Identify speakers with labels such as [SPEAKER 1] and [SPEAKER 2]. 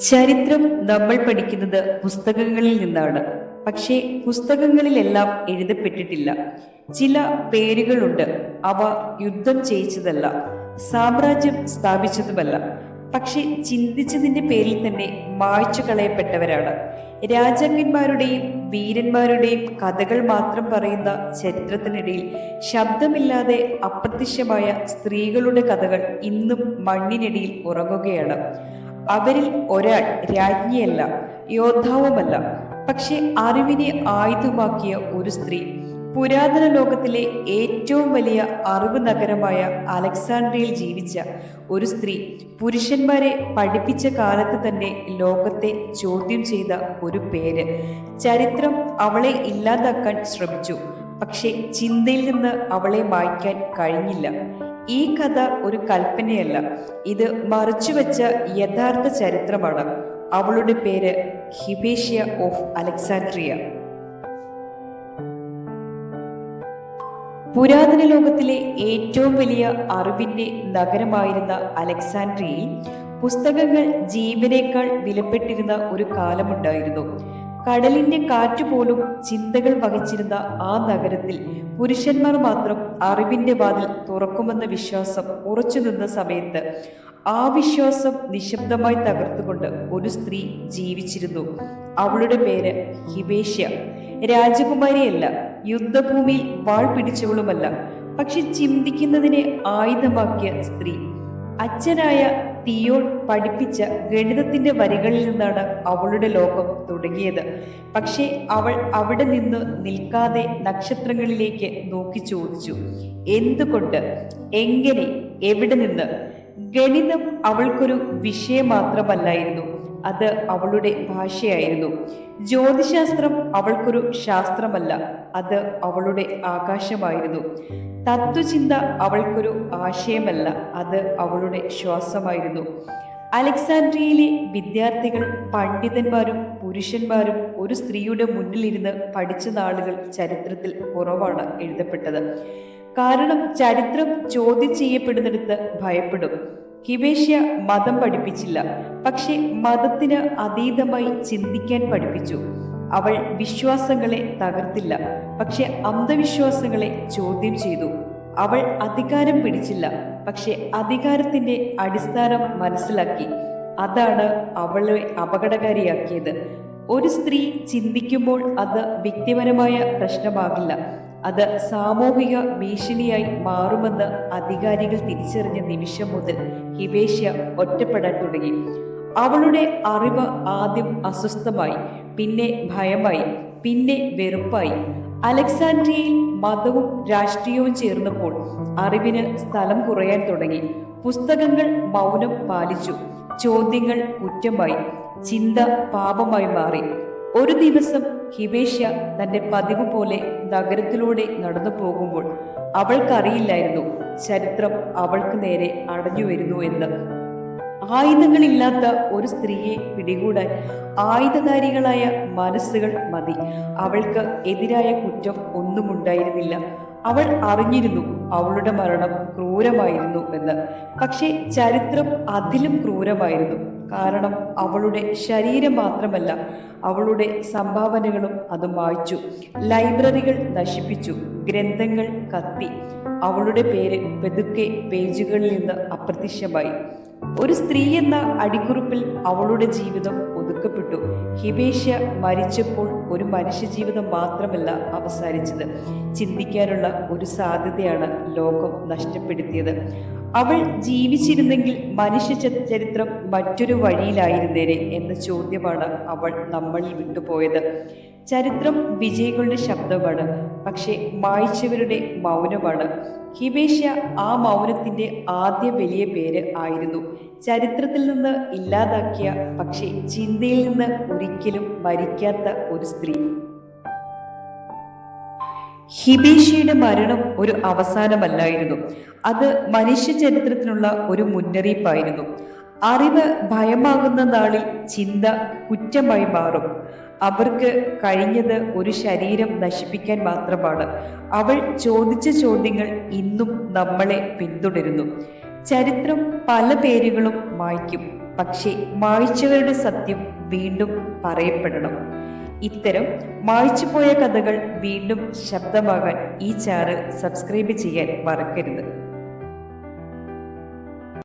[SPEAKER 1] ചരിത്രം നമ്മൾ പഠിക്കുന്നത് പുസ്തകങ്ങളിൽ നിന്നാണ്. പക്ഷേ പുസ്തകങ്ങളിലെല്ലാം എഴുതപ്പെട്ടിട്ടില്ല. ചില പേരുകളുണ്ട്. അവ യുദ്ധം ചെയ്യിച്ചതല്ല, സാമ്രാജ്യം സ്ഥാപിച്ചതുമല്ല. പക്ഷെ ചിന്തിച്ചതിന്റെ പേരിൽ തന്നെ മായ്ച്ചു കളയപ്പെട്ടവരാണ്. രാജാക്കന്മാരുടെയും വീരന്മാരുടെയും കഥകൾ മാത്രം പറയുന്ന ചരിത്രത്തിനിടയിൽ ശബ്ദമില്ലാതെ അപ്രത്യക്ഷമായ സ്ത്രീകളുടെ കഥകൾ ഇന്നും മണ്ണിനടിയിൽ ഉറങ്ങുകയാണ്. അവരിൽ ഒരാൾ രാജ്ഞിയല്ല, യോദ്ധാവുമല്ല, പക്ഷെ അറിവിനെ ആയുധമാക്കിയ ഒരു സ്ത്രീ. പുരാതന ലോകത്തിലെ ഏറ്റവും വലിയ അറിവ് നഗരമായ അലക്സാണ്ട്രിയയിൽ ജീവിച്ച ഒരു സ്ത്രീ പുരുഷന്മാരെ പഠിപ്പിച്ച കാലത്ത് തന്നെ ലോകത്തെ ചോദ്യം ചെയ്ത ഒരു പേര്. ചരിത്രം അവളെ ഇല്ലാതാക്കാൻ ശ്രമിച്ചു, പക്ഷെ ചിന്തയിൽ നിന്ന് അവളെ മായ്ക്കാൻ കഴിഞ്ഞില്ല. ഈ കഥ ഒരു കൽപ്പനയല്ല, ഇത് മറച്ചുവെച്ച യഥാർത്ഥ ചരിത്രമാണ്. അവളുടെ പേര് ഹിബേഷ്യ ഓഫ് അലക്സാൻഡ്രിയ. പുരാതന ലോകത്തിലെ ഏറ്റവും വലിയ അറിവിന്റെ നഗരമായിരുന്ന അലക്സാൻഡ്രിയയിൽ പുസ്തകങ്ങൾ ജീവനേക്കാൾ വിലപ്പെട്ടിരുന്ന ഒരു കാലമുണ്ടായിരുന്നു. കടലിന്റെ കാറ്റുപോലും ചിന്തകൾ വഹിച്ചിരുന്ന ആ നഗരത്തിൽ പുരുഷന്മാർ മാത്രം അറിവിന്റെ വാതിൽ തുറക്കുമെന്ന വിശ്വാസം ഉറച്ചു നിന്ന സമയത്ത് ആ വിശ്വാസം നിശബ്ദമായി തകർത്തുകൊണ്ട് ഒരു സ്ത്രീ ജീവിച്ചിരുന്നു. അവളുടെ പേര് ഹിബേഷ്യ. രാജകുമാരിയല്ല, യുദ്ധഭൂമിയിൽ വാൾ പിടിച്ചവളുമല്ല, പക്ഷെ ചിന്തിക്കുന്നതിനെ ആയുധമാക്കിയ സ്ത്രീ. അച്ഛനായ തിയോൺ പഠിപ്പിച്ച ഗണിതത്തിന്റെ വരികളിൽ നിന്നാണ് അവളുടെ ലോകം തുടങ്ങിയത്. പക്ഷെ അവൾ അവിടെ നിന്ന് നിൽക്കാതെ നക്ഷത്രങ്ങളിലേക്ക് നോക്കി ചോദിച്ചു, എന്തുകൊണ്ട്, എങ്ങനെ, എവിടെ നിന്ന്? ഗണിതം അവൾക്കൊരു വിഷയം മാത്രമല്ലായിരുന്നു, അത് അവളുടെ ഭാഷയായിരുന്നു. ജ്യോതിശാസ്ത്രം അവൾക്കൊരു ശാസ്ത്രമല്ല, അത് അവളുടെ ആകാശമായിരുന്നു. തത്വചിന്ത അവൾക്കൊരു ആശയമല്ല, അത് അവളുടെ ശ്വാസമായിരുന്നു. അലക്സാൻഡ്രിയയിലെ വിദ്യാർത്ഥികൾ, പണ്ഡിതന്മാരും പുരുഷന്മാരും ഒരു സ്ത്രീയുടെ മുന്നിലിരുന്ന് പഠിച്ച നാളുകൾ ചരിത്രത്തിൽ കുറവാണ് എഴുതപ്പെട്ടത്. കാരണം ചരിത്രം ചോദ്യം ചെയ്യപ്പെടുന്നിടത്ത് ഭയപ്പെടും. ഹിബേഷ്യ മതം പഠിപ്പിച്ചില്ല, പക്ഷെ മതത്തിന് അതീതമായി ചിന്തിക്കാൻ പഠിപ്പിച്ചു. അവൾ വിശ്വാസങ്ങളെ തകർത്തില്ല, പക്ഷെ അന്ധവിശ്വാസങ്ങളെ ചോദ്യം ചെയ്തു. അവൾ അധികാരം പിടിച്ചില്ല, പക്ഷെ അധികാരത്തിന്റെ അടിസ്ഥാനം മനസ്സിലാക്കി. അതാണ് അവളെ അപകടകാരിയാക്കിയത്. ഒരു സ്ത്രീ ചിന്തിക്കുമ്പോൾ അത് വ്യക്തിപരമായ പ്രശ്നമാകില്ല, അത് സാമൂഹിക ഭീഷണിയായി മാറുമെന്ന് അധികാരികൾ തിരിച്ചറിഞ്ഞ നിമിഷം മുതൽ ഹിബേഷ്യ ഒറ്റപ്പെടാൻ തുടങ്ങി. അവളുടെ അറിവ് ആദ്യം അസ്വസ്ഥമായി, പിന്നെ ഭയമായി, പിന്നെ വെറുപ്പായി. അലക്സാൻഡ്രിയയിൽ മതവും രാഷ്ട്രീയവും ചേർന്നപ്പോൾ അറിവിന് സ്ഥലം കുറയാൻ തുടങ്ങി. പുസ്തകങ്ങൾ മൗനം പാലിച്ചു, ചോദ്യങ്ങൾ കുറ്റമായി, ചിന്ത പാപമായി മാറി. ഒരു ദിവസം ഹിബേഷ്യ തന്റെ പതിവ് പോലെ നഗരത്തിലൂടെ നടന്നു പോകുമ്പോൾ അവൾക്കറിയില്ലായിരുന്നു ചരിത്രം അവൾക്ക് നേരെ അടഞ്ഞു വരുന്നു എന്ന്. ആയുധങ്ങളില്ലാത്ത ഒരു സ്ത്രീയെ പിടികൂടാൻ ആയുധധാരികളായ മനസ്സുകൾ മതി. അവൾക്ക് എതിരായ കുറ്റം ഒന്നും ഉണ്ടായിരുന്നില്ല. അവൾ അറിഞ്ഞിരുന്നു അവളുടെ മരണം ക്രൂരമായിരുന്നു എന്ന്. പക്ഷേ ചരിത്രം അതിലും ക്രൂരമായിരുന്നു. കാരണം അവളുടെ ശരീരം മാത്രമല്ല, അവളുടെ സംഭാവനകളും അത് മായ്ച്ചു. ലൈബ്രറികൾ നശിപ്പിച്ചു, ഗ്രന്ഥങ്ങൾ കത്തി. അവളുടെ പേര് പെതുക്കെ പേജുകളിൽ നിന്ന് അപ്രത്യക്ഷമായി. ഒരു സ്ത്രീ എന്ന അടിക്കുറിപ്പിൽ അവളുടെ ജീവിതം ഒതുക്കപ്പെട്ടു. ഹിബേഷ്യ മരിച്ചപ്പോൾ ഒരു മനുഷ്യജീവിതം മാത്രമല്ല അവസാനിച്ചത്, ചിന്തിക്കാനുള്ള ഒരു സാധ്യതയാണ് ലോകം നഷ്ടപ്പെടുത്തിയത്. അവൾ ജീവിച്ചിരുന്നെങ്കിൽ മനുഷ്യ ചരിത്രം മറ്റൊരു വഴിയിലായിരുന്നേനെ എന്ന ചോദ്യമാണ് അവൾ നമ്മളിൽ വിട്ടുപോയത്. ചരിത്രം വിജയികളുടെ ശബ്ദമാണ്, പക്ഷെ മായ്ച്ചവരുടെ മൗനമാണ്. ഹിബേഷ്യ ആ മൗനത്തിന്റെ ആദ്യ വലിയ പേര് ആയിരുന്നു. ചരിത്രത്തിൽ നിന്ന് ഇല്ലാതാക്കിയ, പക്ഷെ ചിന്തയിൽ നിന്ന് ഒരിക്കലും മരിക്കാത്ത ഒരു സ്ത്രീ. ഹിബേഷ്യയുടെ മരണം ഒരു അവസാനമല്ലായിരുന്നു, അത് മനുഷ്യ ചരിത്രത്തിനുള്ള ഒരു മുന്നറിയിപ്പായിരുന്നു. അറിവ് ഭയമാകുന്ന നാളിൽ ചിന്ത കുറ്റമായി മാറും. അവർക്ക് കഴിഞ്ഞത് ഒരു ശരീരം നശിപ്പിക്കാൻ മാത്രമാണ്. അവൾ ചോദിച്ച ചോദ്യങ്ങൾ ഇന്നും നമ്മളെ പിന്തുടരുന്നു. ചരിത്രം പല പേരുകളും മായ്ക്കും, പക്ഷേ മായ്ച്ചവരുടെ സത്യം വീണ്ടും പറയപ്പെടണം. ഇത്തരം മായ്ച്ചുപോയ കഥകൾ വീണ്ടും ശബ്ദമാകാൻ ഈ ചാനൽ സബ്സ്ക്രൈബ് ചെയ്യാൻ മറക്കരുത്.